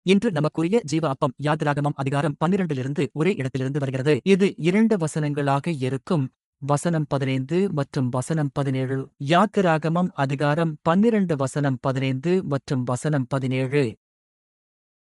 இன்று நமக்குரிய ஜீவ அப்பம் யாத்திராகமம் அதிகாரம் 12 ஒரே இடத்திலிருந்து வருகிறது. இது 2 வசனங்களாக இருக்கும். வசனம் 15 மற்றும் வசனம் 17. யாத்திராகமம் அதிகாரம் 12 வசனம் 15 மற்றும் வசனம் 17.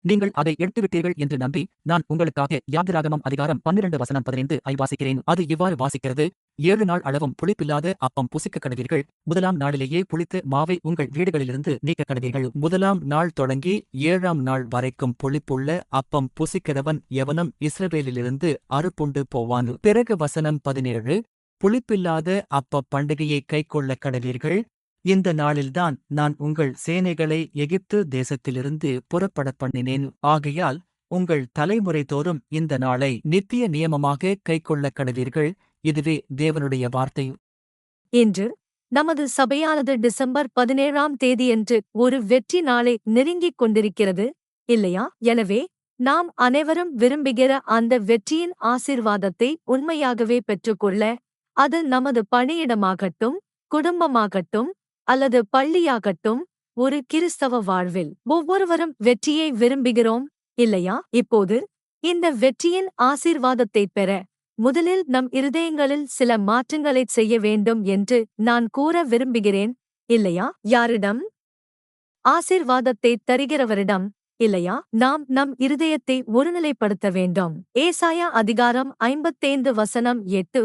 நீங்கள் அதை எடுத்துவிட்டீர்கள் என்று நம்பி நான் உங்களுக்காக யாத்திராகமம் அதிகாரம் 12 வசனம் 15 ஐ வாசிக்கிறேன். அது இவ்வாறு வாசிக்கிறது: 7 நாள் அளவும் புளிப்பில்லாத அப்பம் புசிக்க கடவீர்கள். முதலாம் நாளிலேயே புளித்த மாவை உங்கள் வீடுகளிலிருந்து நீக்க கடவீர்கள். முதலாம் நாள் தொடங்கி 7ஆம் நாள் வரைக்கும் புளிப்புள்ள அப்பம் புசிக்கிறவன் எவனும் இஸ்ரவேலிலிருந்து அறுப்புண்டு போவான். பிறகு வசனம் 17. புளிப்பில்லாத அப்ப பண்டிகையை கைக்கொள்ள கடவீர்கள். இந்த நாளில்தான் நான் உங்கள் சேனைகளை எகிப்து தேசத்திலிருந்து புறப்படப் பண்ணினேன். ஆகையால் உங்கள் தலைமுறை தோறும் இந்த நாளை நித்திய நியமமாக கைக்கொள்ள கடவீர்கள். இதுவே தேவனுடைய வார்த்தை. இன்று நமது சபையானது டிசம்பர் 17ஆம் தேதியன்று ஒரு வெற்றி நாளை நெருங்கிக் கொண்டிருக்கிறது, இல்லையா? எனவே நாம் அனைவரும் விரும்புகிற அந்த வெற்றியின் ஆசீர்வாதத்தை உண்மையாகவே பெற்றுக்கொள்ள, அது நமது பணியிடமாகட்டும், குடும்பமாகட்டும் அல்லது பள்ளியாகட்டும், ஒரு கிறிஸ்தவ வாழ்வில் ஒவ்வொருவரும் வெற்றியை விரும்புகிறோம், இல்லையா? இப்போது இந்த வெற்றியின் ஆசீர்வாதத்தைப் பெற முதலில் நம் இருதயங்களில் சில மாற்றங்களைச் செய்ய வேண்டும் என்று நான் கூற விரும்புகிறேன், இல்லையா? யாரிடம்? ஆசீர்வாதத்தைத் தருகிறவரிடம், இல்லையா? நாம் நம் இருதயத்தை ஒருநிலைப்படுத்த வேண்டும். ஏசாயா அதிகாரம் 55 வசனம் 8.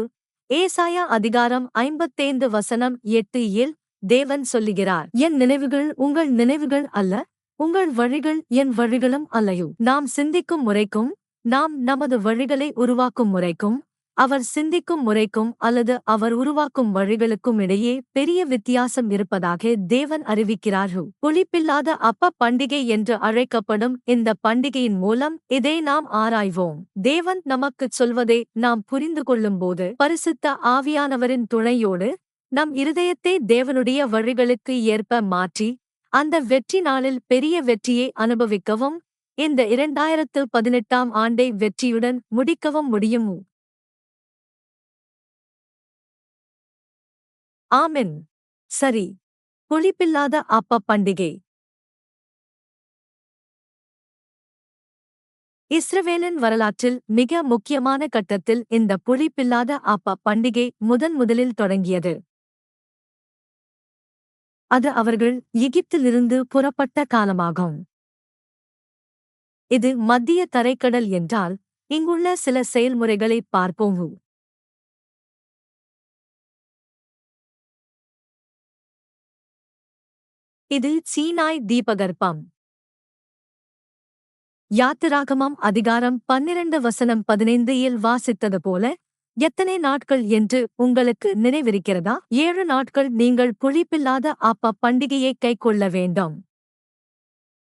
ஏசாயா அதிகாரம் 55 வசனம் 8 இல் தேவன் சொல்லுகிறார்: என் நினைவுகள் உங்கள் நினைவுகள் அல்ல, உங்கள் வழிகள் என் வழிகளும் அல்லையோ. நாம் சிந்திக்கும் முறைக்கும் நாம் நமது வழிகளை உருவாக்கும் முறைக்கும் அவர் சிந்திக்கும் முறைக்கும் அல்லது அவர் உருவாக்கும் வழிகளுக்கும் இடையே பெரிய வித்தியாசம் இருப்பதாக தேவன் அறிவிக்கிறார். புளிப்பில்லாத அப்ப பண்டிகை என்று அழைக்கப்படும் இந்த பண்டிகையின் மூலம் இதை நாம் ஆராய்வோம். தேவன் நமக்குச் சொல்வதை நாம் புரிந்து கொள்ளும்போது பரிசுத்த ஆவியானவரின் துணையோடு நம் இருதயத்தை தேவனுடைய வழிகளுக்கு ஏற்ப மாற்றி அந்த வெற்றி நாளில் பெரிய வெற்றியை அனுபவிக்கவும் இந்த 2018ஆம் ஆண்டை வெற்றியுடன் முடிக்கவும் முடியும். ஆமென். சரி, புளிப்பில்லாத அப்ப பண்டிகை. இஸ்ரவேலின் வரலாற்றில் மிக முக்கியமான கட்டத்தில் இந்த புளிப்பில்லாத அப்ப பண்டிகை முதலில் தொடங்கியது. அது அவர்கள் எகிப்திலிருந்து புறப்பட்ட காலமாகும். இது மத்திய தரைக்கடல் என்றால் இங்குள்ள சில செயல்முறைகளைப் பார்ப்போம். இது சீனாய் தீபகற்பம். யாத்திராகமம் அதிகாரம் 12 வசனம் 15 இல் வாசித்தது போல, எத்தனை நாட்கள் என்று உங்களுக்கு நினைவிருக்கிறதா? 7 நாட்கள் நீங்கள் புளிப்பில்லாத அப்ப பண்டிகையை கைக்கொள்ள வேண்டும்.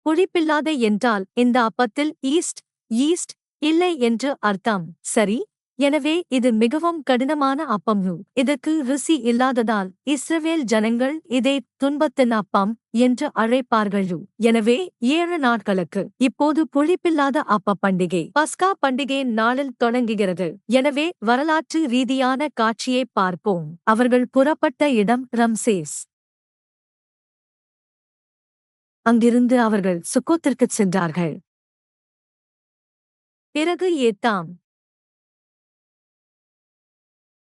புளிப்பில்லாத என்றால் இந்த அப்பத்தில் ஈஸ்ட் இல்லை என்று அர்த்தம், சரி? எனவே இது மிகவும் கடினமான அப்பம். இதற்கு ருசி இல்லாததால் இஸ்ரவேல் ஜனங்கள் இதை துன்பத்தின் அப்பம் என்று அழைப்பார்கள். எனவே 7 நாட்களுக்கு இப்போது புளிப்பில்லாத அப்ப பண்டிகை பஸ்கா பண்டிகையின் நாளில் தொடங்குகிறது. எனவே வரலாற்று ரீதியான காட்சியை பார்ப்போம். அவர்கள் புறப்பட்ட இடம் ரம்சேஸ். அங்கிருந்து அவர்கள் சுக்கோத்திற்குச் சென்றார்கள். பிறகு ஏத்தாம்.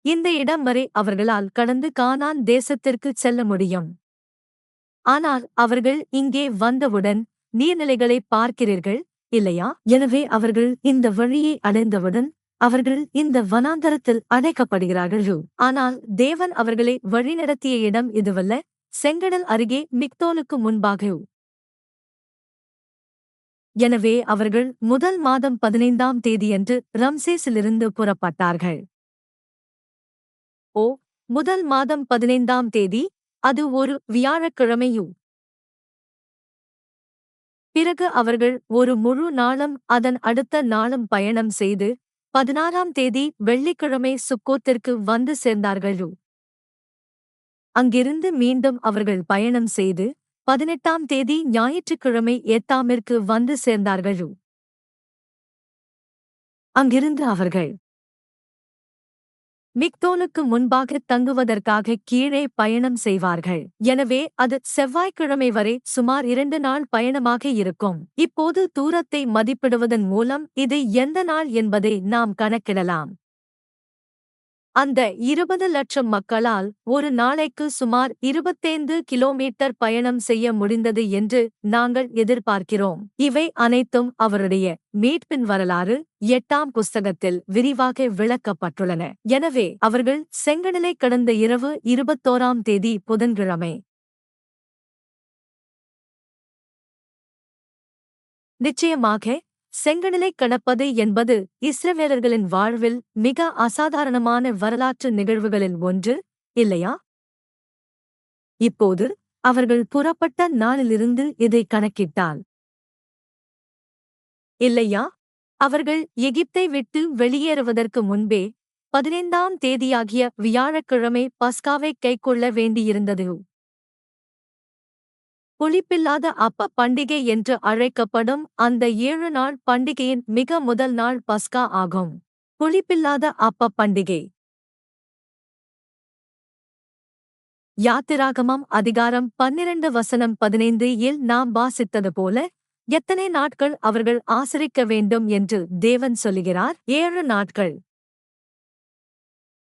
இந்த இடம் வரை அவர்களால் கடந்து கானான் தேசத்திற்குச் செல்ல முடியும். ஆனால் அவர்கள் இங்கே வந்தவுடன் நீர்நிலைகளைப் பார்க்கிறீர்கள், இல்லையா? எனவே அவர்கள் இந்த வழியை அடைந்தவுடன் அவர்கள் இந்த வனாந்தரத்தில் அடைக்கப்படுகிறார்கள். ஆனால் தேவன் அவர்களை வழிநடத்திய இடம் இதுவல்ல, செங்கடல் அருகே மிக்தோலுக்கு முன்பாக. எனவே அவர்கள் முதல் மாதம் 15ஆம் தேதியன்று ரம்சேஸிலிருந்து புறப்பட்டார்கள். முதல் மாதம் 15ஆம் தேதி, அது ஒரு வியாழக்கிழமை. பிறகு அவர்கள் ஒரு முழு நாளும் அதன் அடுத்த நாளும் பயணம் செய்து 16ஆம் தேதி வெள்ளிக்கிழமை சுக்கோத்திற்கு வந்து சேர்ந்தார்கள். அங்கிருந்து மீண்டும் அவர்கள் பயணம் செய்து 18ஆம் தேதி ஞாயிற்றுக்கிழமை ஏத்தாமிற்கு வந்து சேர்ந்தார்கள். அங்கிருந்து அவர்கள் மிக்தோலுக்கு முன்பாக தங்குவதற்காக கீழே பயணம் செய்வார்கள். எனவே அது செவ்வாய்க்கிழமை வரை சுமார் 2 நாள் பயணமாக இருக்கும். இப்போது தூரத்தை மதிப்பிடுவதன் மூலம் இது எந்த நாள் என்பதை நாம் கணக்கிடலாம். அந்த 20 லட்சம் மக்களால் ஒரு நாளைக்கு சுமார் 25 கிலோமீட்டர் பயணம் செய்ய முடிந்தது என்று நாங்கள் எதிர்பார்க்கிறோம். இவை அனைத்தும் அவருடைய மீட்பின் வரலாறு 8ஆம் புஸ்தகத்தில் விரிவாக விளக்கப்பட்டுள்ளன. எனவே அவர்கள் செங்கடலை கடந்த இரவு 21ஆம் தேதி புதன்கிழமை நிச்சயமாக செங்கடலை கடப்பது என்பது இஸ்ரவேலர்களின் வாழ்வில் மிக அசாதாரணமான வரலாற்று நிகழ்வுகளில் ஒன்று, இல்லையா? இப்போது அவர்கள் புறப்பட்ட நாளிலிருந்து இதை கணக்கிட்டால் இல்லையா? அவர்கள் எகிப்தை விட்டு வெளியேறுவதற்கு முன்பே 15ஆம் தேதியாகிய வியாழக்கிழமை பஸ்காவை கைக்கொள்ள வேண்டியிருந்தது. புளிப்பில்லாத அப்ப பண்டிகை என்று அழைக்கப்படும் அந்த 7 நாள் பண்டிகையின் மிக முதல் நாள் பஸ்கா ஆகும். புளிப்பில்லாத அப்ப பண்டிகை. யாத்திராகமம் அதிகாரம் 12 வசனம் 15 இல் நாம் வாசித்தது போல, எத்தனை நாட்கள் அவர்கள் ஆசரிக்க வேண்டும் என்று தேவன் சொல்லுகிறார்? 7 நாட்கள்.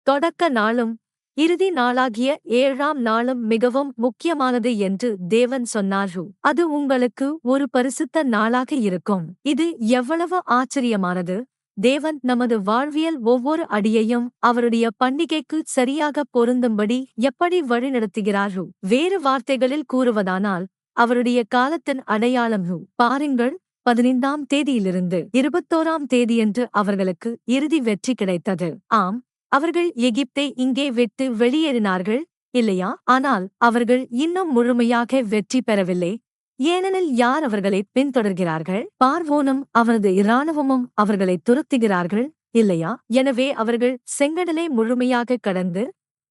தொடக்க நாளும் இறுதி நாளாகிய 7ஆம் நாளும் மிகவும் முக்கியமானது என்று தேவன் சொன்னார். அது உங்களுக்கு ஒரு பரிசுத்த நாளாக இருக்கும். இது எவ்வளவு ஆச்சரியமானது! தேவன் நமது வாழ்வியல் ஒவ்வொரு அடியையும் அவருடைய பண்டிகைக்கு சரியாக பொருந்தும்படி எப்படி வழிநடத்துகிறார். வேறு வார்த்தைகளில் கூறுவதானால், அவருடைய காலத்தின் அடையாளம். பாருங்கள், 15ஆம் தேதியிலிருந்து 21ஆம் தேதியன்று அவர்களுக்கு இறுதி வெற்றி கிடைத்தது. ஆம், அவர்கள் எகிப்தை இங்கே விட்டு வெளியேறினார்கள், இல்லையா? ஆனால் அவர்கள் இன்னும் முழுமையாக வெற்றி பெறவில்லை. ஏனெனில் யார் அவர்களை பின்தொடர்கிறார்கள்? பார்வோனும் அவரது இராணுவமும் அவர்களை துரத்துகிறார்கள், இல்லையா? எனவே அவர்கள் செங்கடலை முழுமையாக கடந்து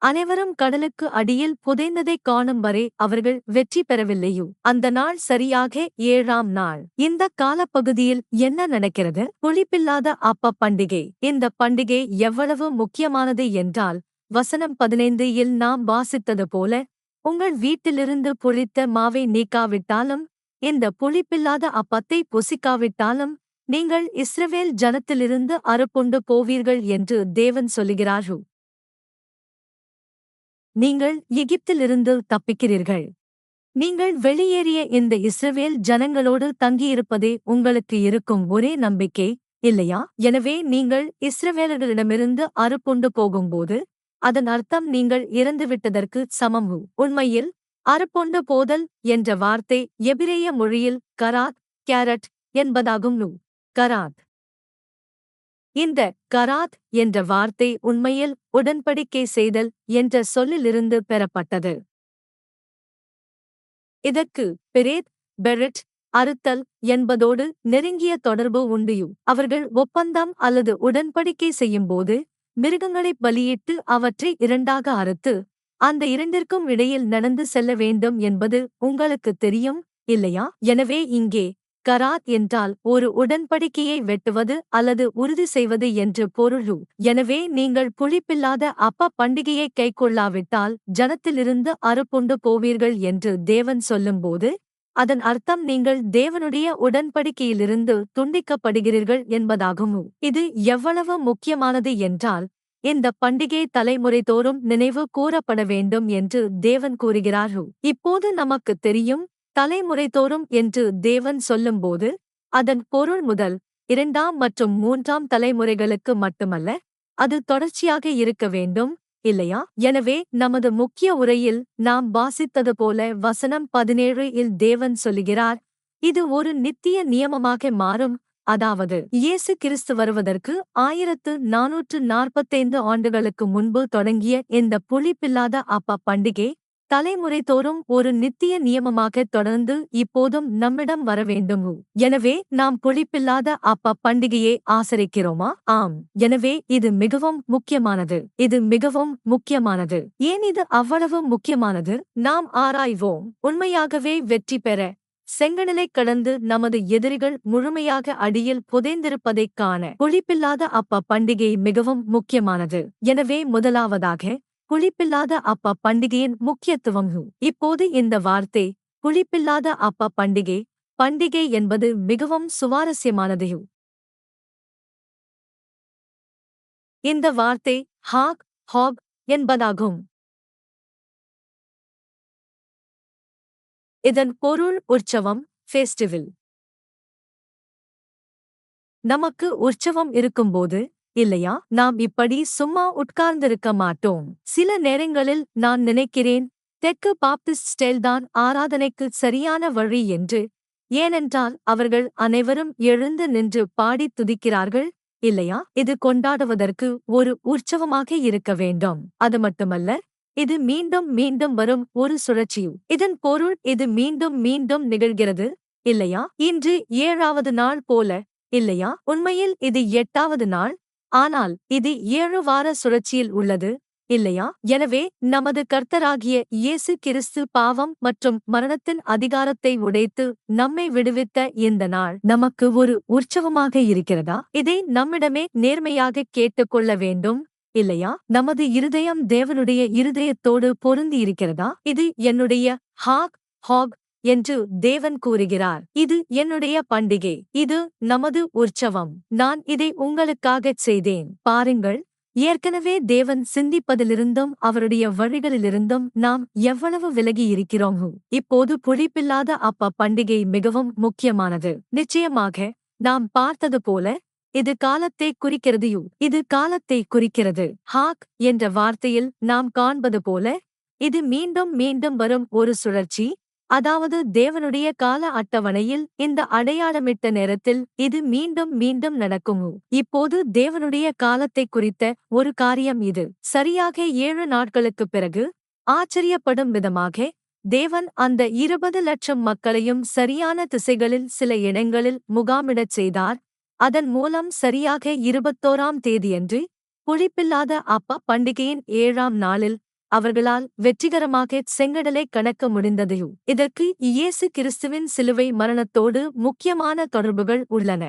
அனைவரும் கடலுக்கு அடியில் புதைந்ததைக் காணும் வரை அவர்கள் வெற்றி பெறவில்லையோ. அந்த நாள் சரியாக 7ஆம் நாள். இந்த காலப்பகுதியில் என்ன நடக்கிறது? புளிப்பில்லாத அப்ப பண்டிகை. இந்த பண்டிகை எவ்வளவு முக்கியமானது என்றால், வசனம் 15 இல் நாம் வாசித்தது போல, உங்கள் வீட்டிலிருந்து புளித்த மாவை நீக்காவிட்டாலும், இந்த புளிப்பில்லாத அப்பத்தை புசிக்காவிட்டாலும், நீங்கள் இஸ்ரவேல் ஜனத்திலிருந்து அறுப்புண்டு போவீர்கள் என்று தேவன் சொல்லுகிறார். நீங்கள் எகிப்திலிருந்து தப்பிக்கிறீர்கள். நீங்கள் வெளியேறிய இந்த இஸ்ரவேல் ஜனங்களோடு தங்கியிருப்பதே உங்களுக்கு இருக்கும் ஒரே நம்பிக்கை, இல்லையா? எனவே நீங்கள் இஸ்ரவேலர்களிடமிருந்து அறுப்புண்டு போகும்போது, அதன் அர்த்தம் நீங்கள் இறந்துவிட்டதற்கு சமம். உண்மையில் அறுப்புண்டு போதல் என்ற வார்த்தை எபிரேய மொழியில் கராத், கேரட் என்பதாகும். கராத். இந்த கராத் என்ற வார்த்தை உண்மையில் உடன்படிக்கை செய்தல் என்ற சொல்லிலிருந்து பெறப்பட்டது. இதற்கு பெரேத், பெரெட், அறுத்தல் என்பதோடு நெருங்கிய தொடர்பு உண்டு. அவர்கள் ஒப்பந்தம் அல்லது உடன்படிக்கை செய்யும்போது மிருகங்களைப் பலியிட்டு அவற்றை இரண்டாக அறுத்து, அந்த இரண்டிற்கும் இடையில் நடந்து செல்ல வேண்டும் என்பது உங்களுக்குத் தெரியும், இல்லையா? எனவே இங்கே கராத் என்றால் ஒரு உடன்படிக்கையை வெட்டுவது அல்லது உறுதி செய்வது என்று பொருள். எனவே நீங்கள் புளிப்பில்லாத அப்ப பண்டிகையை கைக்கொள்ளாவிட்டால் ஜனத்திலிருந்து அறுப்புண்டு போவீர்கள் என்று தேவன் சொல்லும்போது, அதன் அர்த்தம் நீங்கள் தேவனுடைய உடன்படிக்கையிலிருந்து துண்டிக்கப்படுகிறீர்கள் என்பதாகும். இது எவ்வளவு முக்கியமானது என்றால், இந்த பண்டிகை தலைமுறைதோறும் நினைவு கூறப்பட வேண்டும் என்று தேவன் கூறுகிறார். இப்போது நமக்குத் தெரியும், தலைமுறைதோறும் என்று தேவன் சொல்லும்போது, அதன் பொருள் முதல் 2ஆம் மற்றும் 3ஆம் தலைமுறைகளுக்கு மட்டுமல்ல, அது தொடர்ச்சியாக இருக்க வேண்டும், இல்லையா? எனவே நமது முக்கிய உரையில் நாம் வாசித்தது போல வசனம் 17 இல் தேவன் சொல்லுகிறார், இது ஒரு நித்திய நியமமாக மாறும். அதாவது இயேசு கிறிஸ்து வருவதற்கு 1445 ஆண்டுகளுக்கு முன்பு தொடங்கிய இந்த புளிப்பில்லாத அப்ப பண்டிகை தலைமுறைதோறும் ஒரு நித்திய நியமமாக தொடர்ந்து இப்போதும் நம்மிடம் வரவேண்டும். எனவே நாம் புளிப்பில்லாத அப்ப பண்டிகையை ஆசரிக்கிறோமா? ஆம். எனவே இது மிகவும் முக்கியமானது. இது மிகவும் முக்கியமானது. ஏன் இது அவ்வளவு முக்கியமானது? நாம் ஆராய்வோம். உண்மையாகவே வெற்றி பெற செங்கடலைக் கடந்து நமது எதிரிகள் முழுமையாக அடியில் புதைந்திருப்பதைக் காண புளிப்பில்லாத அப்ப பண்டிகை மிகவும் முக்கியமானது. எனவே முதலாவதாக புளிப்பில்லாத அப்ப பண்டிகையின் முக்கியத்துவம். இப்போது இந்த வார்த்தை புளிப்பில்லாத அப்ப பண்டிகை பண்டிகை என்பது மிகவும் சுவாரஸ்யமானது. இந்த வார்த்தை ஹாக் ஹாக் என்பதாகும். இதன் பொருள் உற்சவம், ஃபெஸ்டிவல். நமக்கு உற்சவம் இருக்கும்போது, இல்லையா, நாம் இப்படி சும்மா உட்கார்ந்திருக்க மாட்டோம். சில நேரங்களில் நான் நினைக்கிறேன், தெற்கு பாப்டிஸ்ட் ஸ்டைல்தான் ஆராதனைக்கு சரியான வழி என்று. ஏனென்றால் அவர்கள் அனைவரும் எழுந்து நின்று பாடித் துதிக்கிறார்கள், இல்லையா. இது கொண்டாடுவதற்கு ஒரு உற்சவமாக இருக்க வேண்டும். அது மட்டுமல்ல, இது மீண்டும் மீண்டும் வரும் ஒரு சுழற்சியு. இதன் பொருள் இது மீண்டும் மீண்டும் நிகழ்கிறது, இல்லையா. இன்று 7வது நாள் போல, இல்லையா. உண்மையில் இது 8வது நாள், ஆனால் இது 7 வார சுழற்சியில் உள்ளது, இல்லையா. எனவே நமது கர்த்தராகிய இயேசு கிறிஸ்து பாவம் மற்றும் மரணத்தின் அதிகாரத்தை உடைத்து நம்மை விடுவித்த இந்த நாள் நமக்கு ஒரு உற்சவமாக இருக்கிறதா? இதை நம்மிடமே நேர்மையாக கேட்டுக்கொள்ள வேண்டும், இல்லையா. நமது இருதயம் தேவனுடைய இருதயத்தோடு பொருந்தி இருக்கிறதா? இது என்னுடைய ஹாக் ஹாக் என்று தேவன் கூறுகிறார். இது என்னுடைய பண்டிகை, இது நமது உற்சவம். நான் இதை உங்களுக்காகச் செய்தேன். பாருங்கள், ஏற்கனவே தேவன் சிந்திப்பதிலிருந்தும் அவருடைய வழிகளிலிருந்தும் நாம் எவ்வளவு விலகி இருக்கிறோம். இப்போது புளிப்பில்லாத அப்ப பண்டிகை மிகவும் முக்கியமானது. நிச்சயமாக நாம் பார்த்தது போல இது காலத்தை குறிக்கிறது. இது காலத்தை குறிக்கிறது. ஹாக் என்ற வார்த்தையில் நாம் காண்பது போல இது மீண்டும் மீண்டும் வரும் ஒரு சுழற்சி. அதாவது தேவனுடைய கால அட்டவணையில் இந்த அடையாளமிட்ட நேரத்தில் இது மீண்டும் மீண்டும் நடக்கும். இப்போது தேவனுடைய காலத்தை குறித்த ஒரு காரியம் இது. சரியாக 7 நாட்களுக்குப் பிறகு ஆச்சரியப்படும் விதமாக தேவன் அந்த 20 லட்சம் மக்களையும் சரியான திசைகளில் சில இடங்களில் முகாமிடச் செய்தார். அதன் மூலம் சரியாக 21ஆம் தேதியன்று புளிப்பில்லாத அப்ப பண்டிகையின் 7ஆம் நாளில் அவர்களால் வெற்றிகரமாக செங்கடலை கடக்க முடிந்தது. இதற்கு இயேசு கிறிஸ்துவின் சிலுவை மரணத்தோடு முக்கியமான தொடர்புகள் உள்ளன.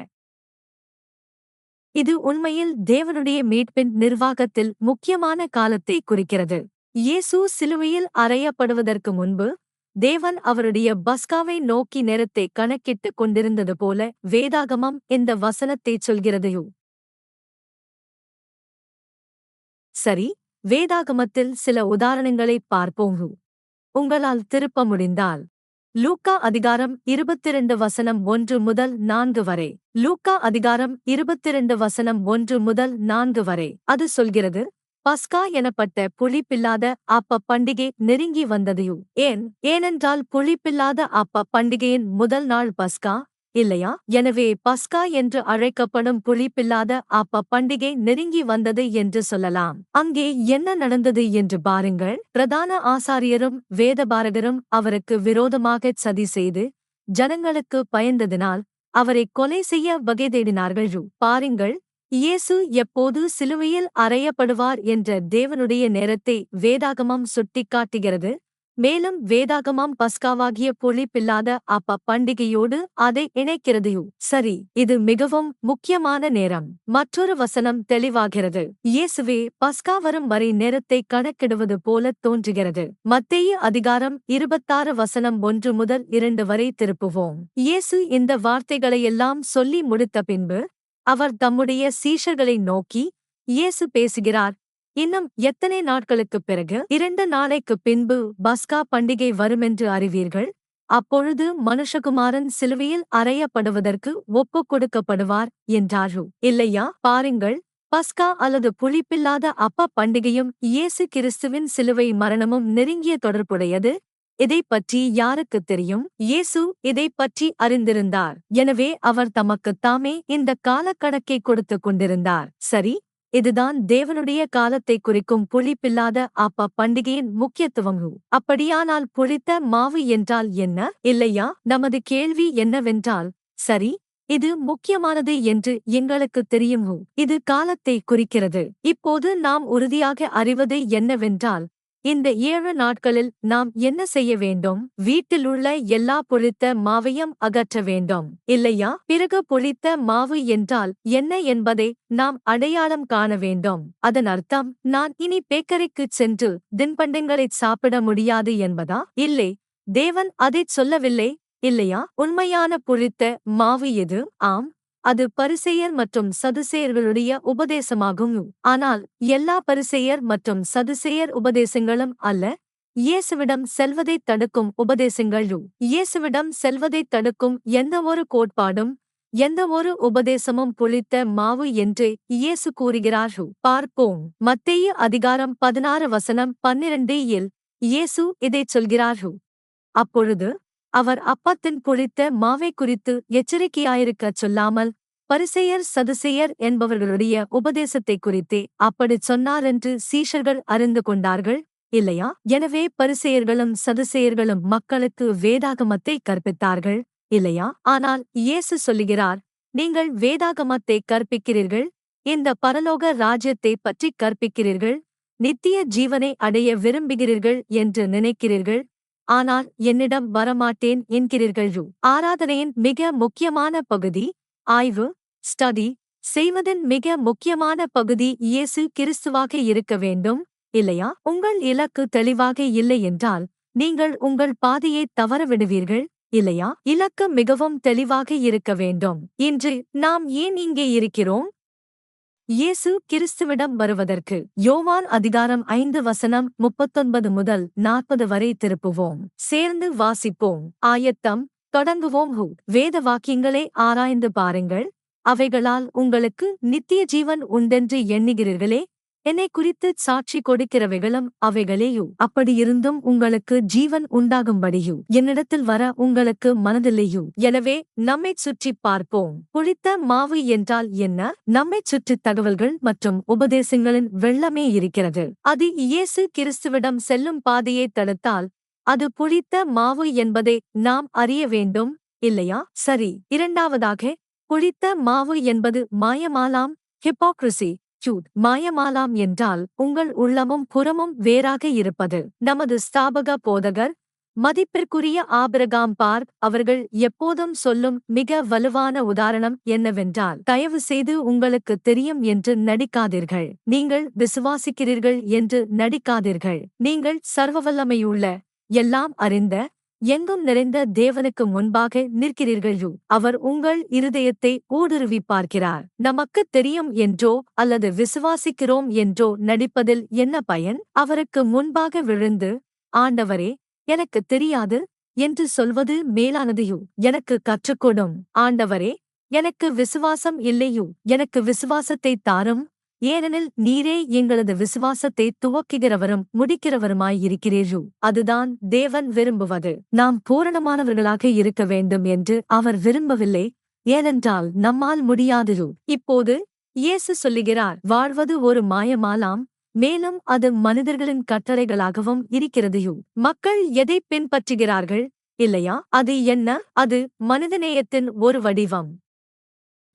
இது உண்மையில் தேவனுடைய மீட்பின் நிர்வாகத்தில் முக்கியமான காலத்தை குறிக்கிறது. இயேசு சிலுவையில் அறையப்படுவதற்கு முன்பு தேவன் அவருடைய பஸ்காவை நோக்கி நேரத்தை கணக்கிட்டுக் கொண்டிருந்தது போல வேதாகமம் இந்த வசனத்தைச் சொல்கிறது. சரி, வேதாகமத்தில் சில உதாரணங்களைப் பார்ப்போம். உங்களால் திருப்ப முடிந்தால் லூக்கா அதிகாரம் 22 வசனம் 1 முதல் 4 வரை. லூக்கா அதிகாரம் 22 வசனம் 1 முதல் 4 வரை. அது சொல்கிறது, பஸ்கா எனப்பட்ட புளிப்பில்லாத அப்ப பண்டிகை நெருங்கி வந்தது. ஏனென்றால் புளிப்பில்லாத அப்ப பண்டிகையின் முதல் நாள் பஸ்கா, இல்லையா. எனவே பஸ்கா என்று அழைக்கப்படும் புளிப்பில்லாத அப்ப பண்டிகை நெருங்கி வந்தது என்று சொல்லலாம். அங்கே என்ன நடந்தது என்று பாருங்கள். பிரதான ஆசாரியரும் வேதபாரகரும் அவருக்கு விரோதமாகச் சதி செய்து ஜனங்களுக்கு பயந்ததினால் அவரை கொலை செய்ய வகை தேடினார்கள். பாருங்கள், இயேசு எப்போது சிலுவையில் அறையப்படுவார் என்ற தேவனுடைய நேரத்தை வேதாகமம் சுட்டிக்காட்டுகிறது. மேலும் வேதாகமம் பஸ்காவாகிய புளிப்பில்லாத அப்ப பண்டிகையோடு அதை இணைக்கிறது. சரி, இது மிகவும் முக்கியமான நேரம். மற்றொரு வசனம் தெளிவாகிறது. இயேசுவே பஸ்கா வரும் வரை நேரத்தை கணக்கிடுவது போல தோன்றுகிறது. மத்தேயு அதிகாரம் 26 வசனம் 1 முதல் 2 வரை திருப்புவோம். இயேசு இந்த வார்த்தைகளையெல்லாம் சொல்லி முடித்த பின்பு அவர் தம்முடைய சீஷர்களை நோக்கி இயேசு பேசுகிறார், இன்னும் எத்தனை நாட்களுக்குப் பிறகு 2 நாளைக்குப் பின்பு பஸ்கா பண்டிகை வருமென்று அறிவீர்கள். அப்பொழுது மனுஷகுமாரன் சிலுவையில் அறையப்படுவதற்கு ஒப்புக் கொடுக்கப்படுவார் என்றார். இல்லையா. பாருங்கள், பஸ்கா அல்லது புளிப்பில்லாத அப்ப பண்டிகையும் இயேசு கிறிஸ்துவின் சிலுவை மரணமும் நெருங்கிய தொடர்புடையது. இதைப் பற்றி யாருக்குத் தெரியும்? இயேசு இதைப் பற்றி அறிந்திருந்தார். எனவே அவர் தமக்குத் தாமே இந்த காலக்கணக்கை கொடுத்துக் கொண்டிருந்தார். சரி, இதுதான் தேவனுடைய காலத்தை குறிக்கும் புளிப்பில்லாத அப்ப பண்டிகையின் முக்கியத்துவம். அப்படியானால் புளித்த மாவு என்றால் என்ன? இல்லையா. நமது கேள்வி என்னவென்றால், சரி, இது முக்கியமானது என்று எங்களுக்குத் தெரியும். இது காலத்தை குறிக்கிறது. இப்போது நாம் உறுதியாக அறிவது என்னவென்றால், இந்த 7 நாட்களில் நாம் என்ன செய்ய வேண்டும்? வீட்டிலுள்ள எல்லா புளித்த மாவையும் அகற்ற வேண்டும், இல்லையா? பிறகு புளித்த மாவு என்றால் என்ன என்பதை நாம் அடையாளம் காண வேண்டும். அதன் அர்த்தம் நான் இனி பேக்கரிக்குச் சென்று தின்பண்டங்களைச் சாப்பிட முடியாது என்பதா? இல்லை, தேவன் அதைச் சொல்லவில்லை, இல்லையா? உண்மையான புளித்த மாவு எது? ஆம், அது பரிசேயர் மற்றும் சதுசேயர்களுடைய உபதேசமாகும். ஆனால் எல்லா பரிசேயர் மற்றும் சதுசேயர் உபதேசங்களும் அல்ல, இயேசுவிடம் செல்வதைத் தடுக்கும் உபதேசங்கள். இயேசுவிடம் செல்வதைத் தடுக்கும் எந்த ஒரு கோட்பாடும், எந்த ஒரு உபதேசமும் புளித்த மாவு என்று இயேசு கூறுகிறார். பார்ப்போம். மத்தேயு அதிகாரம் 16 வசனம் 12 இல் இயேசு இதைச் சொல்கிறார். அப்பொழுது அவர் அப்பத்தின் புளித்த மாவை குறித்து எச்சரிக்கையாயிருக்கச் சொல்லாமல் பரிசேயர் சதுசேயர் என்பவர்களுடைய உபதேசத்தைக் குறித்தே அப்படிச் சொன்னாரென்று சீஷர்கள் அறிந்து கொண்டார்கள், இல்லையா? எனவே பரிசேயர்களும் சதுசேயர்களும் மக்களுக்கு வேதாகமத்தை கற்பித்தார்கள், இல்லையா? ஆனால் இயேசு சொல்லுகிறார், நீங்கள் வேதாகமத்தை கற்பிக்கிறீர்கள், இந்த பரலோக ராஜ்யத்தைப் பற்றி கற்பிக்கிறீர்கள், நித்திய ஜீவனை அடைய விரும்புகிறீர்கள் என்று நினைக்கிறீர்கள், ஆனால் என்னிடம் வரமாட்டேன் என்கிறீர்கள். ஆராதனையின் மிக முக்கியமான பகுதி, ஆய்வு, ஸ்டடி செய்வதன் மிக முக்கியமான பகுதி இயேசு கிறிஸ்துவாக இருக்க வேண்டும், இல்லையா? உங்கள் இலக்கு தெளிவாக இல்லை என்றால் நீங்கள் உங்கள் பாதையை தவறவிடுவீர்கள், இல்லையா? இலக்கு மிகவும் தெளிவாக இருக்க வேண்டும். இன்று நாம் ஏன் இங்கே இருக்கிறோம்? இயேசு கிறிஸ்துவிடம் வருவதற்கு. யோவான் அதிகாரம் 5 வசனம் 39 முதல் 40 வரை திருப்புவோம். சேர்ந்து வாசிப்போம். ஆயத்தம், தொடங்குவோம். வேத வாக்கியங்களை ஆராய்ந்து பாருங்கள், அவைகளால் உங்களுக்கு நித்திய ஜீவன் உண்டென்று எண்ணுகிறீர்களே, என்னை குறித்து சாட்சி கொடுக்கிறவைகளும் அவைகளேயு. அப்படியிருந்தும் உங்களுக்கு ஜீவன் உண்டாகும்படியு என்னிடத்தில் வர உங்களுக்கு மனதில்லையு. எனவே நம்மைச் சுற்றிப் பார்ப்போம். புளித்த மாவு என்றால் என்ன? நம்மைச் சுற்றித் தகவல்கள் மற்றும் உபதேசங்களின் வெள்ளமே இருக்கிறது. அது இயேசு கிறிஸ்துவிடம் செல்லும் பாதையைத் தடுத்தால் அது புளித்த மாவு என்பதை நாம் அறிய வேண்டும், இல்லையா? சரி. இரண்டாவதாக, புளித்த மாவு என்பது மாயமாலாம், ஹிப்போக்ரிசி. மாயமாலாம் என்றால் உங்கள் உள்ளமும் புறமும் வேறாக இருப்பது. நமது ஸ்தாபக போதகர், மதிப்பிற்குரிய ஆபிரகாம் பார்க் அவர்கள் எப்போதும் சொல்லும் மிக வலுவான உதாரணம் என்னவென்றால், தயவு செய்து உங்களுக்கு தெரியும் என்று நடிக்காதீர்கள், நீங்கள் விசுவாசிக்கிறீர்கள் என்று நடிக்காதீர்கள், நீங்கள் சர்வவல்லமையுள்ள, எல்லாம் அறிந்த, எங்கும் நிறைந்த தேவனுக்கு முன்பாக நிற்கிறீர்கள். அவர் உங்கள் இருதயத்தை ஊடுருவி பார்க்கிறார். நமக்குத் தெரியும் என்றோ அல்லது விசுவாசிக்கிறோம் என்றோ நடிப்பதில் என்ன பயன்? அவருக்கு முன்பாக விழுந்து, ஆண்டவரே, எனக்குத் தெரியாது என்று சொல்வது மேலானது. எனக்கு கற்றுக்கொடும். ஆண்டவரே, எனக்கு விசுவாசம் இல்லையு, எனக்கு விசுவாசத்தைத் தாரும், ஏனெனில் நீரே எங்களது விசுவாசத்தை துவக்குகிறவரும் முடிக்கிறவருமாயிருக்கிறீர். அதுதான் தேவன் விரும்புவது. நாம் பூரணமானவர்களாக இருக்க வேண்டும் என்று அவர் விரும்பவில்லை, ஏனென்றால் நம்மால் முடியாது. இப்போது இயேசு சொல்லுகிறார், வாழ்வது ஒரு மாயமாலாம், மேலும் அது மனிதர்களின் கட்டளைகளாகவும் இருக்கிறது. மக்கள் எதை பின்பற்றுகிறார்கள், இல்லையா? அது என்ன? அது மனிதநேயத்தின் ஒரு வடிவம்.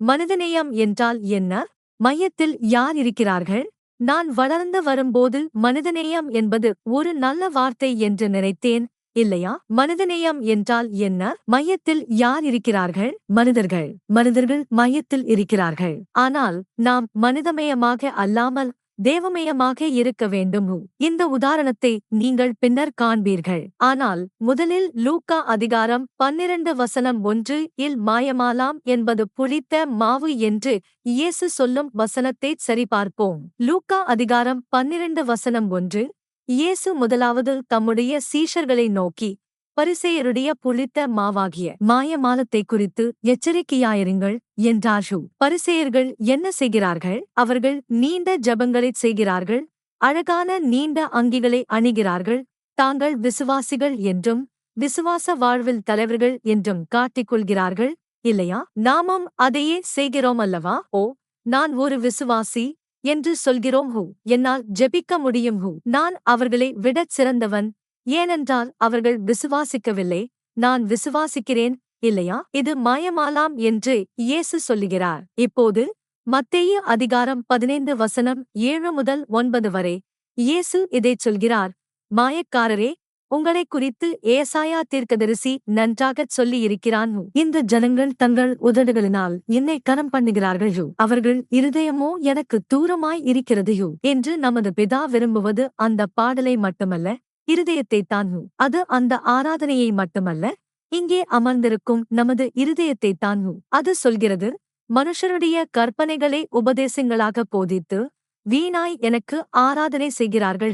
மனிதநேயம் என்றால் என்ன? மையத்தில் யார் இருக்கிறார்கள்? நான் வளர்ந்து வரும்போது மனிதநேயம் என்பது ஒரு நல்ல வார்த்தை என்று நினைத்தேன், இல்லையா? மனிதநேயம் என்றால் என்ன? மையத்தில் யார் இருக்கிறார்கள்? மனிதர்கள். மனிதர்கள் மையத்தில் இருக்கிறார்கள். ஆனால் நாம் மனிதமயமாக அல்லாமல் தேவமயமாக இருக்க வேண்டும். இந்த உதாரணத்தை நீங்கள் பின்னர் காண்பீர்கள். ஆனால் முதலில் லூக்கா அதிகாரம் 12 வசனம் 1 இல் மாயமாலாம் என்பது புளித்த மாவு என்று இயேசு சொல்லும் வசனத்தைச் சரிபார்ப்போம். லூக்கா அதிகாரம் 12 வசனம் 1. இயேசு முதலாவது தம்முடைய சீஷர்களை நோக்கி, பரிசேயருடைய புளித்த மாவாகிய மாயமாலத்தை குறித்து எச்சரிக்கையாயிருங்கள் என்றார். பரிசேயர்கள் என்ன செய்கிறார்கள்? அவர்கள் நீண்ட ஜெபங்களைச் செய்கிறார்கள், அழகான நீண்ட அங்கிகளை அணிகிறார்கள், தாங்கள் விசுவாசிகள் என்றும் விசுவாச வாழ்வில் தலைவர்கள் என்றும் காட்டிக்கொள்கிறார்கள், இல்லையா? நாமும் அதையே செய்கிறோம் அல்லவா? ஓ, நான் ஒரு விசுவாசி என்று சொல்கிறோம். என்னால் ஜெபிக்க முடியும். நான் அவர்களை விடச் சிறந்தவன், ஏனென்றால் அவர்கள் விசுவாசிக்கவில்லை, நான் விசுவாசிக்கிறேன், இல்லையா? இது மாயமாலாம் என்று இயேசு சொல்லுகிறார். இப்போது மத்தேயு அதிகாரம் 15 வசனம் 7 முதல் 9 வரை இயேசு இதைச் சொல்கிறார், மாயக்காரரே, உங்களை குறித்து ஏசாயா தீர்க்கதரிசி நன்றாகச் சொல்லியிருக்கிறான். இந்த ஜனங்கள் தங்கள் உதடுகளினால் என்னை கனம் பண்ணுகிறார்கள், அவர்கள் இருதயமோ எனக்கு தூரமாய் இருக்கிறது என்று நமது பிதா விரும்புவது அந்த பாடலை மட்டுமல்ல, இருதயத்தைத் தான். அது அந்த ஆராதனையை மட்டுமல்ல, இங்கே அமர்ந்திருக்கும் நமது இருதயத்தைத் தான். அது சொல்கிறது, மனுஷருடைய கற்பனைகளை உபதேசங்களாக போதித்து வீணாய் எனக்கு ஆராதனை செய்கிறார்கள்.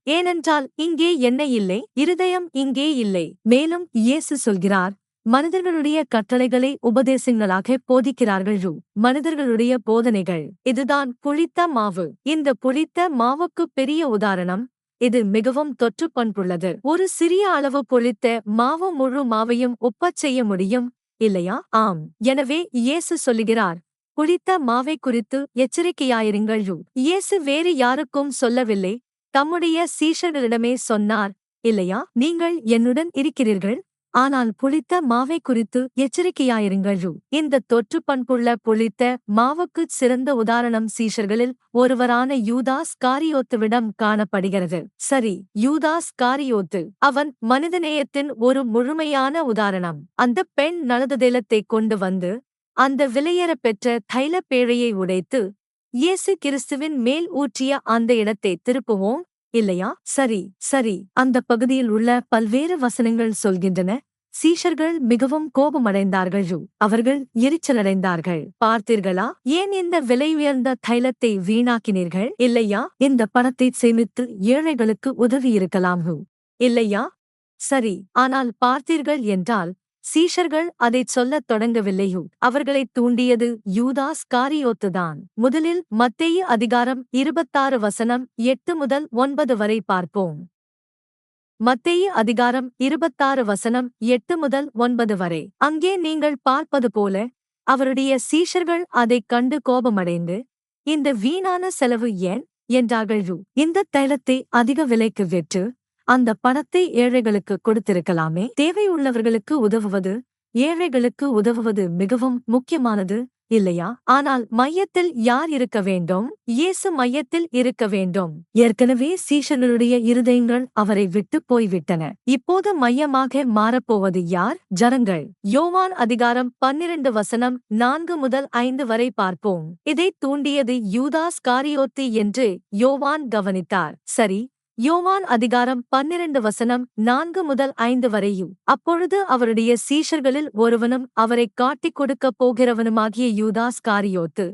ஏனென்றால் இங்கே எண்ணெய் இல்லை, இருதயம் இங்கே இல்லை. மேலும் இயேசு சொல்கிறார், மனிதர்களுடைய கட்டளைகளை உபதேசங்களாக போதிக்கிறார்கள். மனிதர்களுடைய போதனைகள். இதுதான் புளித்த மாவு. இந்த புளித்த மாவுக்கு பெரிய உதாரணம். இது மிகவும் தொற்று பண்புள்ளது. ஒரு சிறிய அளவு புளித்த மாவு முழு மாவையும் உப்பச் செய்ய முடியும், இல்லையா? ஆம். எனவே இயேசு சொல்லுகிறார், புளித்த மாவை குறித்து எச்சரிக்கையாயிருங்கள். இயேசு வேறு யாருக்கும் சொல்லவில்லை, தம்முடைய சீஷர்களிடமே சொன்னார், இல்லையா? நீங்கள் என்னுடன் இருக்கிறீர்கள், ஆனால் புளித்த மாவை குறித்து எச்சரிக்கையாயிருங்கள். இந்த தொற்று பண்புள்ள புளித்த மாவுக்குச் சிறந்த உதாரணம் சீஷர்களில் ஒருவரான யூதாஸ் காரியோத்துவிடம் காணப்படுகிறது. சரி, யூதாஸ் காரியோத்து, அவன் மனிதநேயத்தின் ஒரு முழுமையான உதாரணம். அந்த பெண் நலததைலத்தைக் கொண்டு வந்து அந்த விலையேற பெற்ற தைலப் பேழையை உடைத்து இயேசு கிறிஸ்துவின் மேல் ஊற்றிய அந்த இடத்தை திருப்புவோம், இல்லையா? சரி, சரி. அந்த பகுதியில் உள்ள பல்வேறு வசனங்கள் சொல்கின்றன, சீஷர்கள் மிகவும் கோபமடைந்தார்கள், அவர்கள் எரிச்சலடைந்தார்கள். பார்த்தீர்களா? ஏன் இந்த விலையுயர்ந்த தைலத்தை வீணாக்கினீர்கள்? இல்லையா? இந்த பணத்தை சேமித்து ஏழைகளுக்கு உதவியிருக்கலாம், இல்லையா? சரி, ஆனால் பார்த்தீர்கள் என்றால் சீஷர்கள் அதைச் சொல்லத் தொடங்கவில்லை. அவர்களைத் தூண்டியது யூதாஸ் காரியோத்துதான். முதலில் மத்தேயு அதிகாரம் 26 வசனம் 8 முதல் 9 வரை பார்ப்போம். மத்தேயு அதிகாரம் 26 வசனம் 8 முதல் 9 வரை. அங்கே நீங்கள் பார்ப்பது போல அவருடைய சீஷர்கள் அதைக் கண்டு கோபமடைந்து, இந்த வீணான செலவு ஏன் என்றார்கள். இந்த தைலத்தை அதிக விலைக்கு விற்று அந்த பணத்தை ஏழைகளுக்கு கொடுத்திருக்கலாமே. தேவையுள்ளவர்களுக்கு உதவுவது, ஏழைகளுக்கு உதவுவது மிகவும் முக்கியமானது, இல்லையா? ஆனால் மையத்தில் யார் இருக்க வேண்டும்? இயேசு மையத்தில் இருக்க வேண்டும். ஏற்கனவே சீஷர்களுடைய இருதயங்கள் அவரை விட்டு போய்விட்டன. இப்போது மையமாக மாறப்போவது யார்? ஜனங்கள். யோவான் அதிகாரம் 12 வசனம் 4 முதல் 5 வரை பார்ப்போம். இதைத் தூண்டியது யூதாஸ் காரியோத்து என்று யோவான் கவனித்தார். சரி, யோவான் அதிகாரம் 12 வசனம் 4 முதல் 5 வரையும். அப்பொழுது அவருடைய சீஷர்களில் ஒருவனும் அவரைக் காட்டிக் கொடுக்கப் போகிறவனுமாகிய யூதாஸ் காரியோத்து.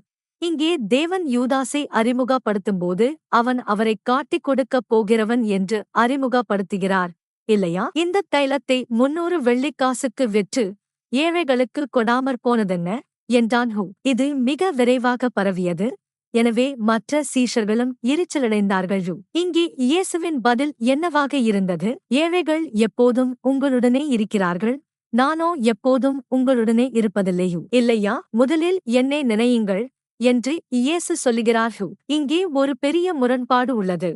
இங்கே தேவன் யூதாஸை அறிமுகப்படுத்தும்போது அவன் அவரைக் காட்டிக் கொடுக்கப் போகிறவன் என்று அறிமுகப்படுத்துகிறார், இல்லையா? இந்த தைலத்தை 300 வெள்ளிக்காசுக்கு விற்று ஏழைகளுக்கு கொடாமற் போனதென்ன என்றான். இது மிக விரைவாக பரவியது. எனவே மற்ற சீஷர்களும் எரிச்சலடைந்தார்கள். இங்கே இயேசுவின் பதில் என்னவாக இருந்தது? ஏழைகள் எப்போதும் உங்களுடனே இருக்கிறார்கள், நானோ எப்போதும் உங்களுடனே இருப்பதில்லை, இல்லையா? முதலில் என்னை நினையுங்கள் என்று இயேசு சொல்லுகிறார். இங்கே ஒரு பெரிய முரண்பாடு உள்ளது.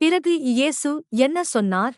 பிறகு இயேசு என்ன சொன்னார்?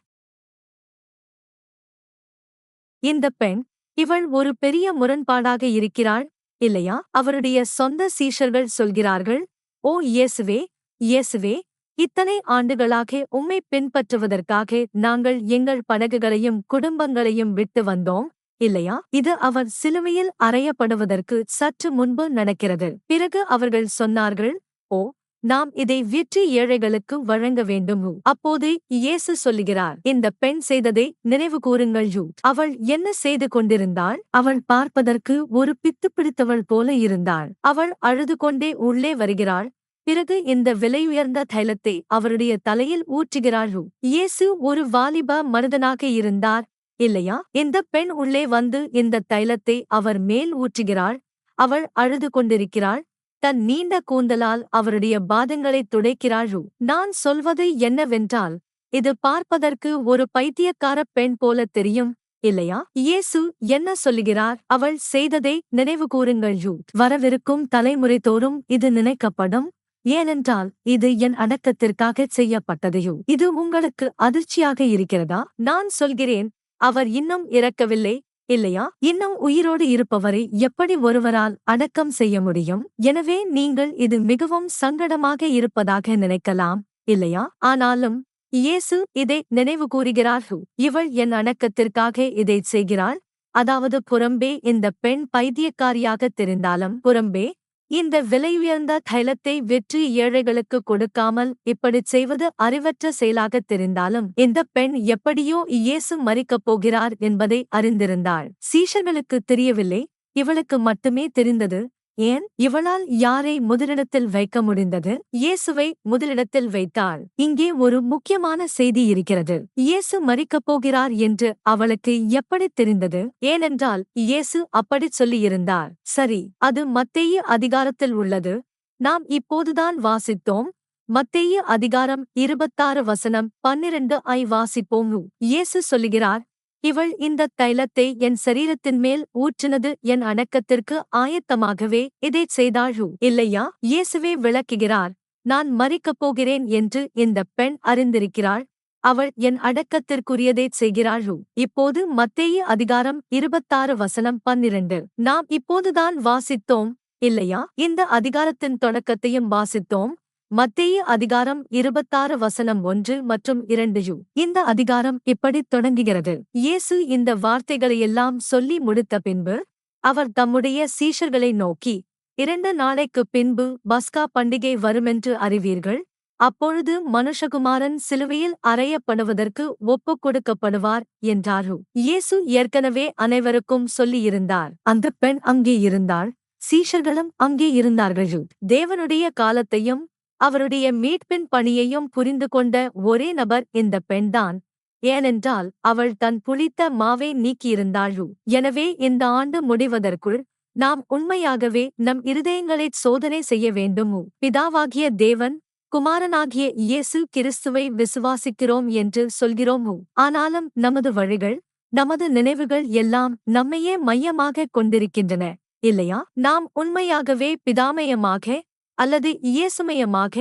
இந்த பெண், இவள் ஒரு பெரிய முரண்பாடாக இருக்கிறாள், இல்லையா? அவருடைய சொந்த சீஷர்கள் சொல்கிறார்கள், ஓ இயேசுவே, இயேசுவே, இத்தனை ஆண்டுகளாக உம்மை பின்பற்றுவதற்காக நாங்கள் எங்கள் படகுகளையும் குடும்பங்களையும் விட்டு வந்தோம், இல்லையா? இது அவர் சிலுவையில் அறையப்படுவதற்கு சற்று முன்பு நடக்கிறது. பிறகு அவர்கள் சொன்னார்கள், ஓ, நாம் இதை விற்று ஏழைகளுக்கு வழங்க வேண்டும். அப்போது இயேசு சொல்லுகிறார், இந்த பெண் செய்ததை நினைவு கூறுங்கள். அவள் என்ன செய்து கொண்டிருந்தாள்? அவள் பார்ப்பதற்கு ஒரு பித்து பிடித்தவள் போல இருந்தாள். அவள் அழுது கொண்டே உள்ளே வருகிறாள். பிறகு இந்த விலையுயர்ந்த தைலத்தை அவருடைய தலையில் ஊற்றுகிறாள். இயேசு ஒரு வாலிப மனிதனாக இருந்தார், இல்லையா? இந்த பெண் உள்ளே வந்து இந்த தைலத்தை அவர் மேல் ஊற்றுகிறாள். அவள் அழுது கொண்டிருக்கிறாள். தன் நீண்ட கூந்தலால் அவருடைய பாதங்களைத் துடைக்கிறாள். நான் சொல்வது என்னவென்றால், இது பார்ப்பதற்கு ஒரு பைத்தியக்கார பெண் போல தெரியும், இல்லையா? இயேசு என்ன சொல்லுகிறார்? அவள் செய்ததை நினைவு கூறுங்கள். வரவிருக்கும் தலைமுறை தோறும் இது நினைக்கப்படும், ஏனென்றால் இது என் அடக்கத்திற்காகச் செய்யப்பட்டது. இது உங்களுக்கு அதிர்ச்சியாக இருக்கிறதா? நான் சொல்கிறேன், அவர் இன்னும் இறக்கவில்லை, இல்லையா? இன்னும் உயிரோடு இருப்பவரை எப்படி ஒருவரால் அடக்கம் செய்ய முடியும்? எனவே நீங்கள் இது மிகவும் சங்கடமாக இருப்பதாக நினைக்கலாம், இல்லையா? ஆனாலும் இயேசு இதை நினைவு கூறுகிறார். இவள் என் அடக்கத்திற்காக இதைச் செய்கிறாள். அதாவது புறம்பே இந்த பெண் பைத்தியக்காரியாகத் தெரிந்தாலும் புறம்பே இந்த விலையுயர்ந்த தைலத்தை விற்று ஏழைகளுக்கு கொடுக்காமல் இப்படிச் செய்வது அறிவற்ற செயலாகத் தெரிந்தாலும் இந்த பெண் எப்படியோ இயேசு மரிக்கப் போகிறார் என்பதை அறிந்திருந்தாள். சீஷர்களுக்குத் தெரியவில்லை, இவளுக்கு மட்டுமே தெரிந்தது. ஏன் இவளால் யாரை முதலிடத்தில் வைக்க முடிந்தது? இயேசுவை முதலிடத்தில் வைத்தாள். இங்கே ஒரு முக்கியமான செய்தி இருக்கிறது. இயேசு மரிக்கப் போகிறார் என்று அவளுக்கு எப்படித் தெரிந்தது? ஏனென்றால் இயேசு அப்படிச் சொல்லியிருந்தார். சரி, அது மத்தேயு அதிகாரத்தில் உள்ளது. நாம் இப்போதுதான் வாசித்தோம். மத்தேயு அதிகாரம் 26 வசனம் 12 வாசிப்போம். இயேசு சொல்லுகிறார், இவள் இந்தத் தைலத்தை என் சரீரத்தின் மேல் ஊற்றினது என் அடக்கத்திற்கு ஆயத்தமாகவே இதைச் செய்தாள். இல்லையா? இயேசுவே விளக்குகிறார், நான் மரிக்கப் போகிறேன் என்று இந்தப் பெண் அறிந்திருக்கிறாள். அவள் என் அடக்கத்திற்குரியதைச் செய்கிறாள். இப்போது மத்தேயு அதிகாரம் 26 வசனம் 12 நாம் இப்போதுதான் வாசித்தோம், இல்லையா? இந்த அதிகாரத்தின் தொடக்கத்தையும் வாசித்தோம். மத்தேயு அதிகாரம் 26 வசனம் 1 மற்றும் 2. இந்த அதிகாரம் இப்படித் தொடங்குகிறது. இயேசு இந்த வார்த்தைகளையெல்லாம் சொல்லி முடித்த பின்பு அவர் தம்முடைய சீஷர்களை நோக்கி, 2 நாளைக்குப் பின்பு பஸ்கா பண்டிகை வருமென்று அறிவீர்கள். அப்பொழுது மனுஷகுமாரன் சிலுவையில் அறையப்படுவதற்கு ஒப்புக் கொடுக்கப்படுவார் என்றார். இயேசு ஏற்கனவே அனைவருக்கும் சொல்லியிருந்தார். அந்தப் பெண் அங்கே இருந்தாள். சீஷர்களும் அங்கே இருந்தார்கள். தேவனுடைய காலத்தையும் அவருடைய மீட்பின் பணியையும் புரிந்து கொண்ட ஒரே நபர் இந்த பெண்தான். ஏனென்றால் அவள் தன் புளித்த மாவை நீக்கியிருந்தாள். எனவே இந்த ஆண்டு முடிவதற்குள் நாம் உண்மையாகவே நம் இருதயங்களைச் சோதனை செய்ய வேண்டும். பிதாவாகிய தேவன், குமாரனாகிய இயேசு கிறிஸ்துவை விசுவாசிக்கிறோம் என்று சொல்கிறோம். ஆனாலும் நமது வழிகள், நமது நினைவுகள் எல்லாம் நம்மையே மையமாகக் கொண்டிருக்கின்றன, இல்லையா? நாம் உண்மையாகவே பிதாமயமாக அல்லது இயேசுமயமாக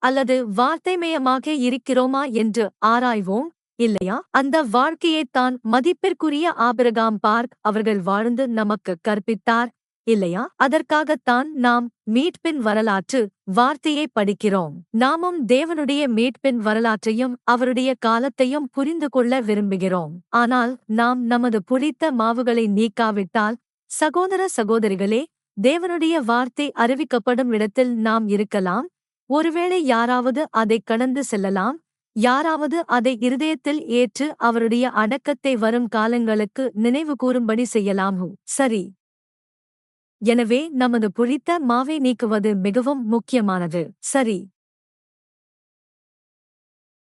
அல்லது வார்த்தைமயமாக இருக்கிறோமா என்று ஆராய்வோம், இல்லையா? அந்த வாழ்க்கையைத்தான் மதிப்பிற்குரிய ஆபிரகாம் பார்க் அவர்கள் வாழ்ந்து நமக்குக் கற்பித்தார், இல்லையா? அதற்காகத்தான் நாம் மீட்பின் வரலாற்று வார்த்தையை படிக்கிறோம். நாமும் தேவனுடைய மீட்பின் வரலாற்றையும் அவருடைய காலத்தையும் புரிந்து கொள்ள விரும்புகிறோம். ஆனால் நாம் நமது புளித்த மாவுகளை நீக்காவிட்டால், சகோதர சகோதரிகளே, தேவனுடைய வார்த்தை அறிவிக்கப்படும் இடத்தில் நாம் இருக்கலாம். ஒருவேளை யாராவது அதைக் கடந்து செல்லலாம். யாராவது அதை இருதயத்தில் ஏற்று அவருடைய அடக்கத்தை வரும் காலங்களுக்கு நினைவு கூறும்படி செய்யலாம். சரி. எனவே நமது புளித்த மாவை நீக்குவது மிகவும் முக்கியமானது. சரி.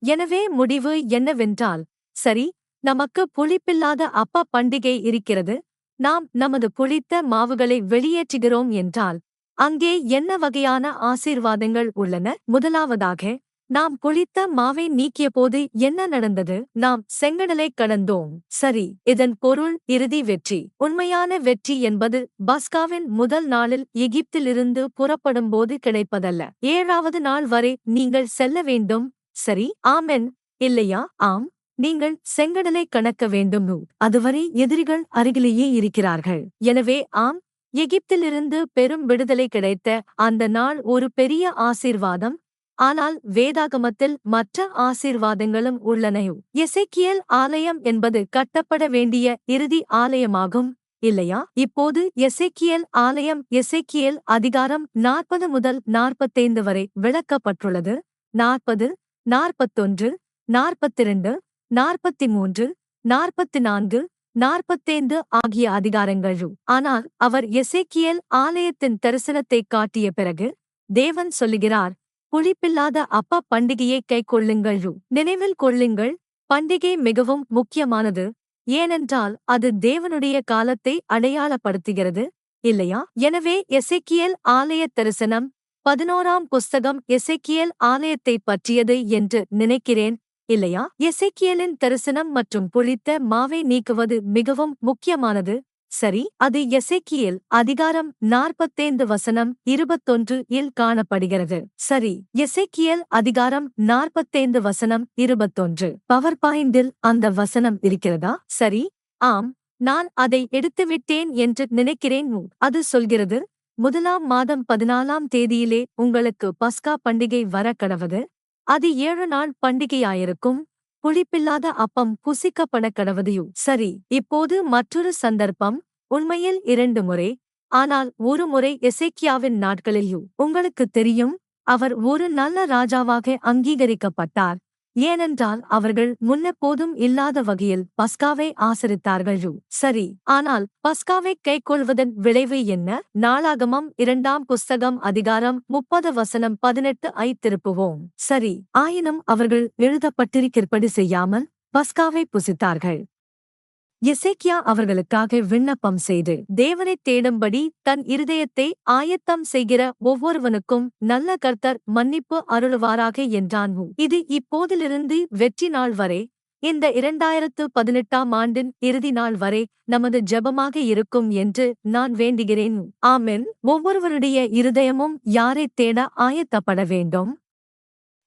எனவே முடிவு என்னவென்றால், சரி, நமக்கு புளிப்பில்லாத அப்ப பண்டிகை இருக்கிறது. நாம் நமது புளித்த மாவுகளை வெளியேற்றுகிறோம் என்றால் அங்கே என்ன வகையான ஆசீர்வாதங்கள் உள்ளன? முதலாவதாக, நாம் புளித்த மாவை நீக்கியபோது என்ன நடந்தது? நாம் செங்கடலை கடந்தோம். சரி, இதன் பொருள் இறுதி வெற்றி. உண்மையான வெற்றி என்பது பஸ்காவின் முதல் நாளில் எகிப்திலிருந்து புறப்படும்போது கிடைப்பதல்ல. 7வது நாள் வரை நீங்கள் செல்ல வேண்டும். சரி, ஆமென், இல்லையா? ஆம், நீங்கள் செங்கடலை கடக்க வேண்டும். அதுவரை எதிரிகள் அருகிலேயே இருக்கிறார்கள். எனவே ஆம், எகிப்திலிருந்து பெரும் விடுதலை கிடைத்த அந்த நாள் ஒரு பெரிய ஆசீர்வாதம். ஆனால் வேதாகமத்தில் மற்ற ஆசீர்வாதங்களும் உள்ளன. எசேக்கியேல் ஆலயம் என்பது கட்டப்பட வேண்டிய இறுதி ஆலயமாகும், இல்லையா? இப்போது எசேக்கியேல் ஆலயம் எசேக்கியேல் அதிகாரம் 40 முதல் 45 வரை விளக்கப்பட்டுள்ளது. 40, 41, 42, 43, 44, 45 ஆகிய அதிகாரங்கள். ஆனால் அவர் எசேக்கியேல் ஆலயத்தின் தரிசனத்தைக் காட்டிய பிறகு தேவன் சொல்லுகிறார், புளிப்பில்லாத அப்ப பண்டிகையை கைக்கொள்ளுங்கள். நினைவில் கொள்ளுங்கள், பண்டிகை மிகவும் முக்கியமானது. ஏனென்றால் அது தேவனுடைய காலத்தை அடையாளப்படுத்துகிறது, இல்லையா? எனவே எசேக்கியேல் ஆலய தரிசனம் 11ஆம் புஸ்தகம் எசேக்கியேல் ஆலயத்தைப் பற்றியது என்று நினைக்கிறேன், இல்லையா? எசேக்கியேலின் தரிசனம் மற்றும் புளித்த மாவை நீக்குவது மிகவும் முக்கியமானது. சரி, அது எசேக்கியேல் அதிகாரம் 45 வசனம் 21 இல் காணப்படுகிறது. சரி, எசேக்கியேல் அதிகாரம் 45 வசனம் 21. பவர் பாயிண்டில் அந்த வசனம் இருக்கிறதா? சரி, ஆம், நான் அதை எடுத்துவிட்டேன் என்று நினைக்கிறேன். அது சொல்கிறது, 1ஆம் மாதம் 14ஆம் தேதியிலே உங்களுக்கு பஸ்கா பண்டிகை வர கடவது. அது 7 நாள் பண்டிகையாயிருக்கும். புளிப்பில்லாத அப்பம் புசிக்கப்படக் கடவதையு. சரி, இப்போது மற்றொரு சந்தர்ப்பம், உண்மையில் 2 முறை, ஆனால் 1 முறை எசேக்கியாவின் நாட்களில். உங்களுக்குத் தெரியும், அவர் ஒரு நல்ல ராஜாவாக அங்கீகரிக்கப்பட்டார். ஏனென்றால் அவர்கள் முன்னெப்போதும் இல்லாத வகையில் பஸ்காவை ஆசரித்தார்கள். சரி, ஆனால் பஸ்காவைக் கைக்கொள்வதன் விளைவு என்ன? நாளாகமம் 2ஆம் புஸ்தகம் அதிகாரம் 30 வசனம் 18 ஐ திருப்புவோம். சரி, ஆயினும் அவர்கள் எழுதப்பட்டிருக்கிறபடி செய்யாமல் பஸ்காவை புசித்தார்கள். எசேக்கியா அவர்களுக்காக விண்ணப்பம் செய்து தேவனைத் தேடும்படி தன் இருதயத்தை ஆயத்தம் செய்கிற ஒவ்வொருவனுக்கும் நல்ல கர்த்தர் மன்னிப்பு அருளுவாராக என்றான். இது இப்போதிலிருந்து வெற்றி நாள் வரை, இந்த 2018ஆம் ஆண்டின் இறுதி நாள் வரை நமது ஜெபமாக இருக்கும் என்று நான் வேண்டுகிறேன். ஆமென். ஒவ்வொருவருடைய இருதயமும் யாரைத் தேட ஆயத்தப்பட வேண்டும்?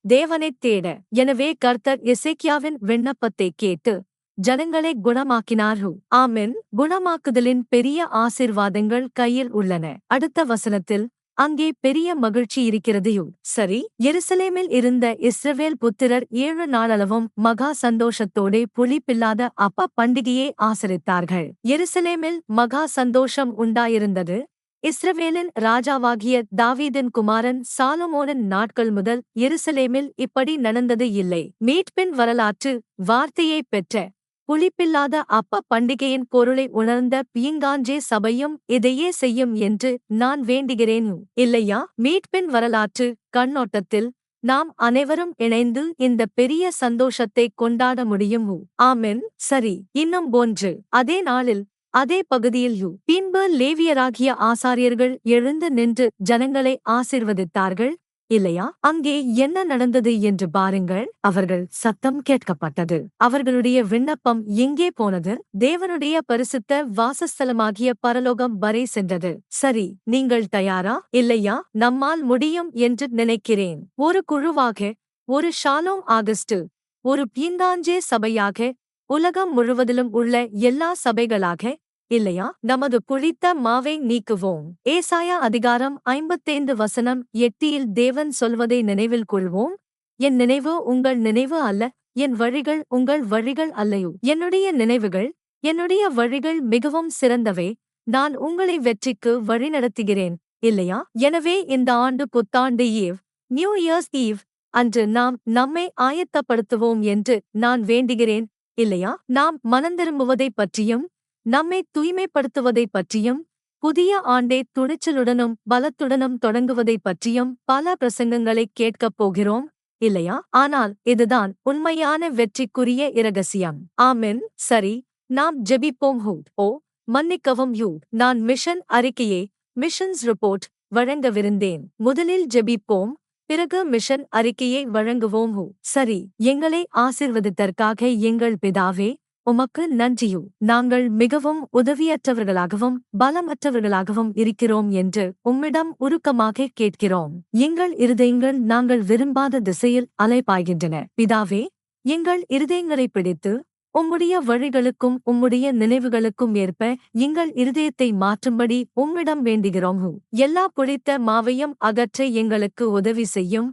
தேவனைத் தேட. எனவே கர்த்தர் எசேக்கியாவின் விண்ணப்பத்தைக் கேட்டு ஜனங்களை குணமாக்கினார். ஆமென். குணமாக்குதலின் பெரிய ஆசீர்வாதங்கள் கையில் உள்ளன. அடுத்த வசனத்தில், அங்கே பெரிய மகிழ்ச்சி இருக்கிறது. சரி, எருசலேமில் இருந்த இஸ்ரவேல் புத்திரர் 7 நாளளவும் மகா சந்தோஷத்தோடே புளிப்பில்லாத அப்ப பண்டிகையை ஆசரித்தார்கள். எருசலேமில் மகா சந்தோஷம் உண்டாயிருந்தது. இஸ்ரவேலின் ராஜாவாகிய தாவீதின் குமாரன் சாலமோனின் நாட்கள் முதல் எருசலேமில் இப்படி நடந்தது இல்லை. மீட்பின் வரலாற்று வார்த்தையைப் பெற்ற புளிப்பில்லாத அப்ப பண்டிகையின் பொருளை உணர்ந்த பீங்காஞ்சே சபையும் இதையே செய்யும் என்று நான் வேண்டுகிறேன். இல்லையா? மீட்பின் வரலாற்று கண்ணோட்டத்தில் நாம் அனைவரும் இணைந்து இந்த பெரிய சந்தோஷத்தை கொண்டாட முடியும். ஆமென். சரி, இன்னும் ஒன்று. அதே நாளில் அதே பகுதியில் பின்பு லேவியராகிய ஆசாரியர்கள் எழுந்து நின்று ஜனங்களை ஆசீர்வதித்தார்கள். இல்லையா? அங்கே என்ன நடந்தது என்று பாருங்கள். அவர்கள் சத்தம் கேட்கப்பட்டது. அவர்களுடைய விண்ணப்பம் எங்கே போனது? தேவனுடைய பரிசுத்த வாசஸ்தலமாகிய பரலோகம் வரை சென்றது. சரி, நீங்கள் தயாரா? இல்லையா? நம்மால் முடியும் என்று நினைக்கிறேன். ஒரு குழுவாக, ஒரு ஷாலோம் ஆகஸ்டு, ஒரு பீந்தாஞ்சே சபையாக, உலகம் முழுவதிலும் உள்ள எல்லா சபைகளாக, இல்லையா? நமது புளித்த மாவை நீக்குவோம். ஏசாயா அதிகாரம் 55 வசனம் 8 தேவன் சொல்வதை நினைவில் கொள்வோம். என் நினைவு உங்கள் நினைவு அல்ல, என் வழிகள் உங்கள் வழிகள் அல்லையோ. என்னுடைய நினைவுகள், என்னுடைய வழிகள் மிகவும் சிறந்தவை. நான் உங்களை வெற்றிக்கு வழிநடத்துகிறேன். இல்லையா? எனவே இந்த ஆண்டு புத்தாண்டு ஈவ், நியூ இயர்ஸ் ஈவ் அன்று நாம் நம்மை ஆயத்தப்படுத்துவோம் என்று நான் வேண்டுகிறேன். இல்லையா? நாம் மனந்திரும்புவதைப் பற்றியும் நம்மை தூய்மைப்படுத்துவதைப் பற்றியும் புதிய ஆண்டை துணிச்சலுடனும் பலத்துடனும் தொடங்குவதைப் பற்றியும் பல பிரசங்கங்களைக் கேட்கப் போகிறோம். இல்லையா? ஆனால் இதுதான் உண்மையான வெற்றிக்குரிய இரகசியம். ஆமென். சரி, நாம் ஜெபிப்போம். மன்னிக்கவும். நான் மிஷன் அறிக்கையை, மிஷன்ஸ் ரிப்போர்ட் வழங்கவிருந்தேன். முதலில் ஜெபிப்போம், பிறகு மிஷன் அறிக்கையை வழங்குவோம். சரி, எங்களை ஆசீர்வதித்தற்காக எங்கள் பிதாவே, உமக்கு நன்றியு. நாங்கள் மிகவும் உதவியற்றவர்களாகவும் பலமற்றவர்களாகவும் இருக்கிறோம் என்று உம்மிடம் உருக்கமாக கேட்கிறோம். எங்கள் இருதயங்கள் நாங்கள் விரும்பாத திசையில் அலைபாய்கின்றன. பிதாவே, எங்கள் இருதயங்களை பிடித்து உம்முடைய வழிகளுக்கும் உம்முடைய நினைவுகளுக்கும் ஏற்ப எங்கள் இருதயத்தை மாற்றும்படி உம்மிடம் வேண்டுகிறோம். எல்லா புளித்த மாவையும் அகற்ற எங்களுக்கு உதவி செய்யும்.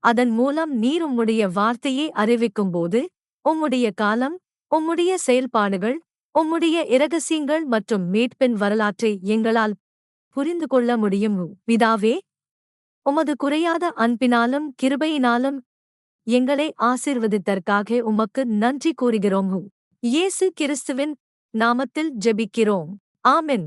அதன் மூலம் நீர் உம்முடைய வார்த்தையை அறிவிக்கும்போது உம்முடைய காலம், உம்முடைய செயல்பாடுகள், உம்முடைய இரகசியங்கள் மற்றும் மீட்பின் வரலாற்றை எங்களால் புரிந்து கொள்ள முடியும். பிதாவே, உமது குறையாத அன்பினாலும் கிருபையினாலும் எங்களை ஆசீர்வதித்தற்காக உமக்கு நன்றி கூறுகிறோம். இயேசு கிறிஸ்துவின் நாமத்தில் ஜெபிக்கிறோம். ஆமென்.